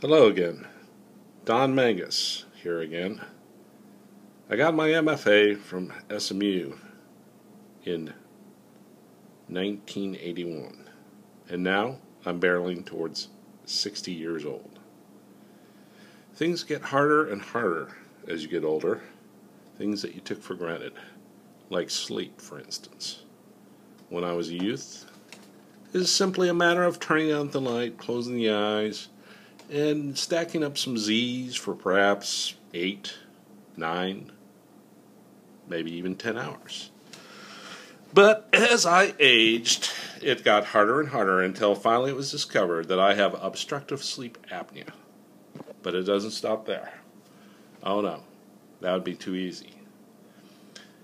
Hello again, Don Mangus here again. I got my MFA from SMU in 1981, and now I'm barreling towards 60 years old. Things get harder and harder as you get older, things that you took for granted, like sleep, for instance. When I was a youth, it was simply a matter of turning out the light, closing the eyes, and stacking up some Z's for perhaps 8, 9, maybe even 10 hours. But as I aged, it got harder and harder until finally it was discovered that I have obstructive sleep apnea. But it doesn't stop there. Oh no, that would be too easy.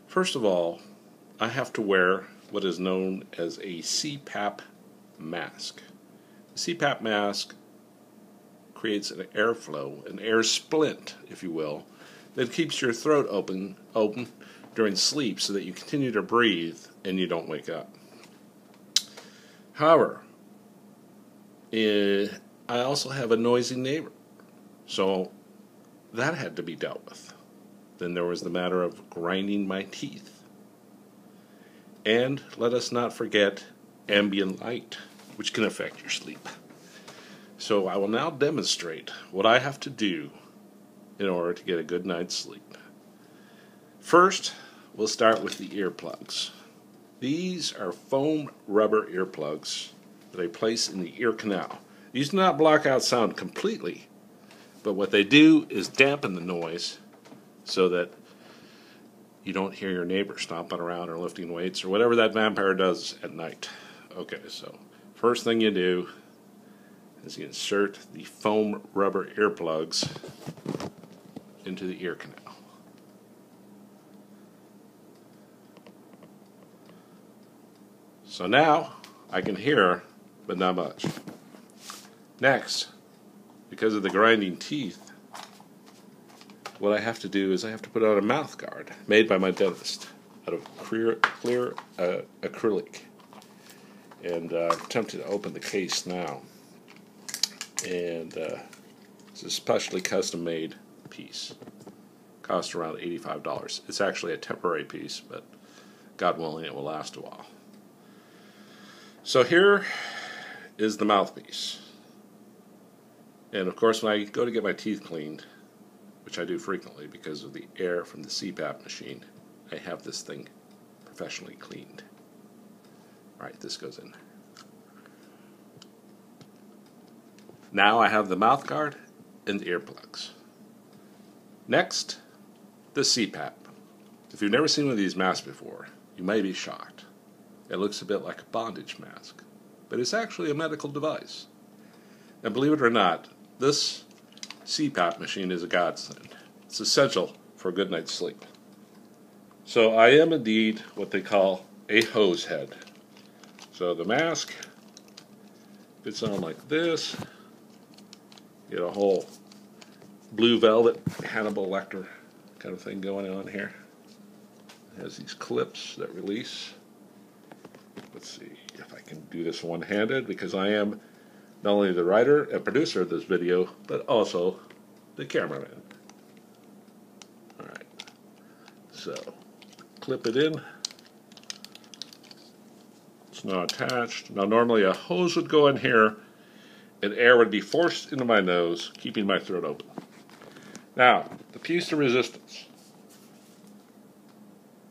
First of all, I have to wear what is known as a CPAP mask. The CPAP mask creates an airflow, an air splint, if you will, that keeps your throat open during sleep so that you continue to breathe and you don't wake up. However, I also have a noisy neighbor, so that had to be dealt with. Then there was the matter of grinding my teeth. And let us not forget ambient light, which can affect your sleep. So I will now demonstrate what I have to do in order to get a good night's sleep. First, we'll start with the earplugs. These are foam rubber earplugs that I place in the ear canal. These do not block out sound completely, but what they do is dampen the noise so that you don't hear your neighbor stomping around or lifting weights or whatever that vampire does at night. Okay, so first thing you do is you insert the foam rubber earplugs into the ear canal. So now I can hear, but not much. Next, because of the grinding teeth, what I have to do is I have to put on a mouth guard made by my dentist out of clear acrylic. And I'm tempted to open the case now. And it's a specially custom-made piece. Cost around $85. It's actually a temporary piece, but God willing, it will last a while. So here is the mouthpiece. And of course, when I go to get my teeth cleaned, which I do frequently because of the air from the CPAP machine, I have this thing professionally cleaned. Alright, this goes in. Now I have the mouth guard and the earplugs. Next, the CPAP. If you've never seen one of these masks before, you may be shocked. It looks a bit like a bondage mask, but it's actually a medical device. And believe it or not, this CPAP machine is a godsend. It's essential for a good night's sleep. So I am indeed what they call a hose head. So the mask fits on like this. Get a whole blue velvet Hannibal Lecter kind of thing going on here. It has these clips that release. Let's see if I can do this one-handed, because I am not only the writer and producer of this video, but also the cameraman. Alright, so clip it in. It's now attached. Now normally a hose would go in here and air would be forced into my nose, keeping my throat open. Now, the piece de resistance,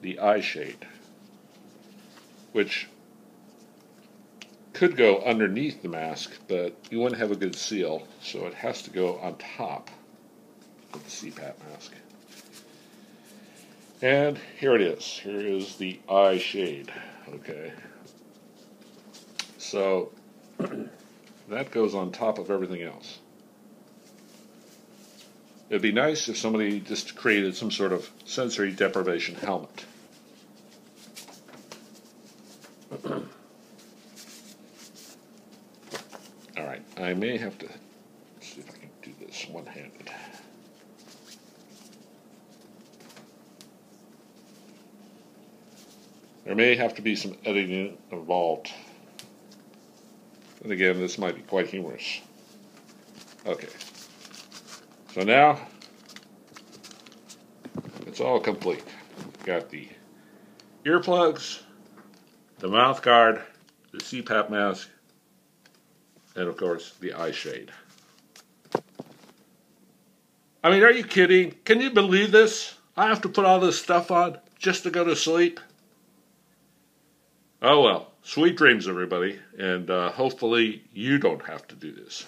the eye shade, which could go underneath the mask, but you wouldn't have a good seal, so it has to go on top of the CPAP mask. And here it is. Here is the eye shade. Okay. So that goes on top of everything else. It'd be nice if somebody just created some sort of sensory deprivation helmet. Alright, I may have to see if I can do this one-handed. There may have to be some editing involved. And again, this might be quite humorous. Okay, So now, it's all complete. Got the earplugs, the mouth guard, the CPAP mask, and of course, the eye shade. I mean, are you kidding? Can you believe this? I have to put all this stuff on just to go to sleep? Oh well, sweet dreams, everybody, and hopefully you don't have to do this.